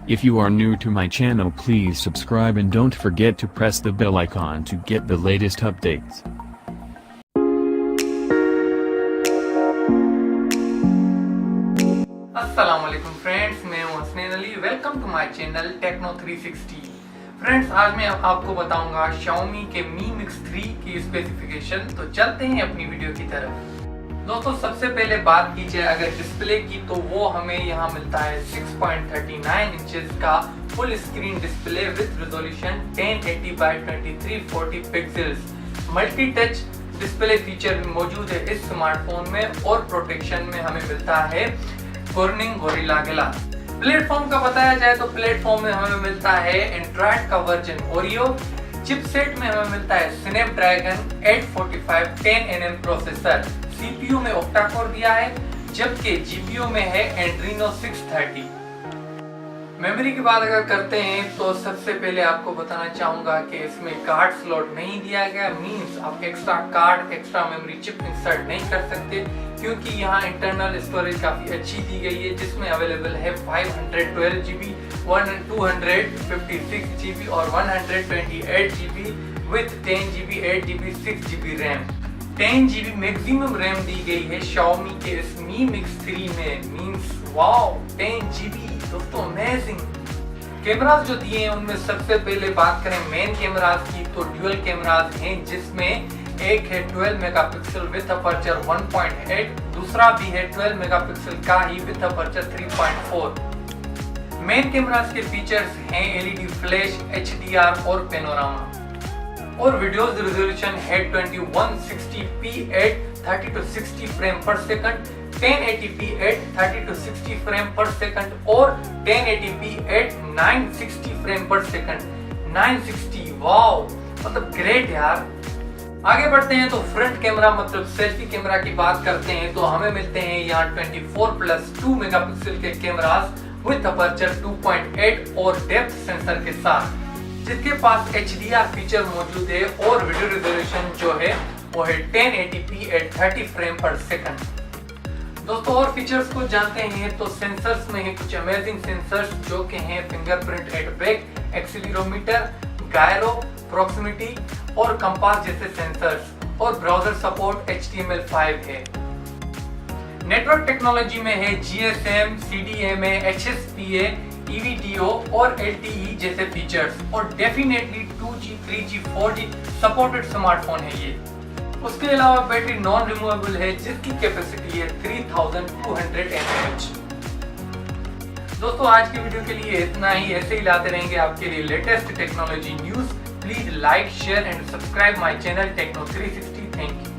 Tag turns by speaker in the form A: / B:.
A: If you are new to my channel, please subscribe and don't forget to press the bell icon to get the latest updates.
B: अस्सलामुअलैकुम friends, मैं हूं Hasnain Ali. Welcome to my channel Techno 360। Friends, आज मैं आपको बताऊंगा Xiaomi के Mi Mix 3 की specification. तो चलते हैं अपनी वीडियो की तरफ। दोस्तों, सबसे पहले बात की जाए अगर डिस्प्ले की, तो वो हमें यहाँ मिलता है 6.39 इंचेस का full screen display with resolution 1080 by 2340 pixels. Multi touch display feature भी मौजूद है इस स्मार्टफोन में, और प्रोटेक्शन में हमें मिलता है Corning Gorilla Glass। प्लेटफॉर्म का बताया जाए तो प्लेटफॉर्म में हमें मिलता है एंड्रॉइड का वर्जन ओरियो। चिपसेट में हमें मिलता है स्नैपड्रैगन 845 10nm प्रोसेसर। सीपीयू में ऑक्टा कोर दिया है, जबकि जीपीयू में है एड्रीनो 630। मेमोरी की बात अगर करते हैं तो सबसे पहले आपको बताना चाहूंगा कि इसमें कार्ड स्लॉट नहीं दिया गया। मींस आप extra card, extra memory chip insert नहीं कर सकते, क्योंकि यहाँ इंटरनल स्टोरेज काफी अच्छी दी गई है, जिसमें अवेलेबल है 512 GB, 256 GB और 128 GB with 10 GB, 8 GB, 6 GB RAM. 10 GB maximum RAM दी गई है Xiaomi के इस Mi Mix 3 में। मींस वाओ, 10 GB दोस्तों, अमेजिंग। कैमरास जो दिए हैं उनमें सबसे पहले बात करें मेन कैमरास की, तो ड्यूअल कैमरास हैं, जिसमें एक है 12 मेगापिक्सल विद अपर्चर 1.8, दूसरा भी है 12 मेगापिक्सल का ही विद अपर्चर 3.4। मेन कैमरास के फीचर्स हैं एलईडी फ्लैश, HDR और पैनोरामा। और वीडियोस रेजोल्यूशन है 2160p at 30-60 फ्रेम पर सेकंड, 1080p at 30-60 फ्रेम पर सेकंड और 1080p at 960 फ्रेम पर सेकंड। 960, वाओ, मतलब ग्रेट यार। आगे बढ़ते हैं तो फ्रंट कैमरा मतलब सेल्फी कैमरा की बात करते हैं, तो हमें मिलते हैं यहाँ 24+2 मेगापिक्सल के कैमरास विद अपर्चर 2.8 और डेप्थ सेंसर के साथ, जिसके पास HDR फीचर मौजूद है, और वीडियो रेजोल्यूशन जो है वो है 1080p at 30 फ्रेम पर सेकंड। दोस्तों, और फीचर्स को जानते हैं तो सेंसर्स में है कुछ अमेजिंग सेंसर्स, जो कि हैं fingerprint at back, accelerometer, gyro, proximity और कंपास जैसे सेंसर्स, और ब्राउजर सपोर्ट HTML5 है। नेटवर्क टेक्नोलॉजी में है GSM, CDMA, HSPA, EVDO और LTE जैसे फीचर्स, और definitely 2G, 3G, 4G supported smartphone है ये। उसके अलावा बैटरी नॉन रिमूवेबल है, जिसकी कैपेसिटी है 3200 mAh। दोस्तों, आज की वीडियो के लिए इतना ही। ऐसे ही लाते रहेंगे आपके लिए latest technology news. Please like, share and subscribe my channel Techno 360। Thank you.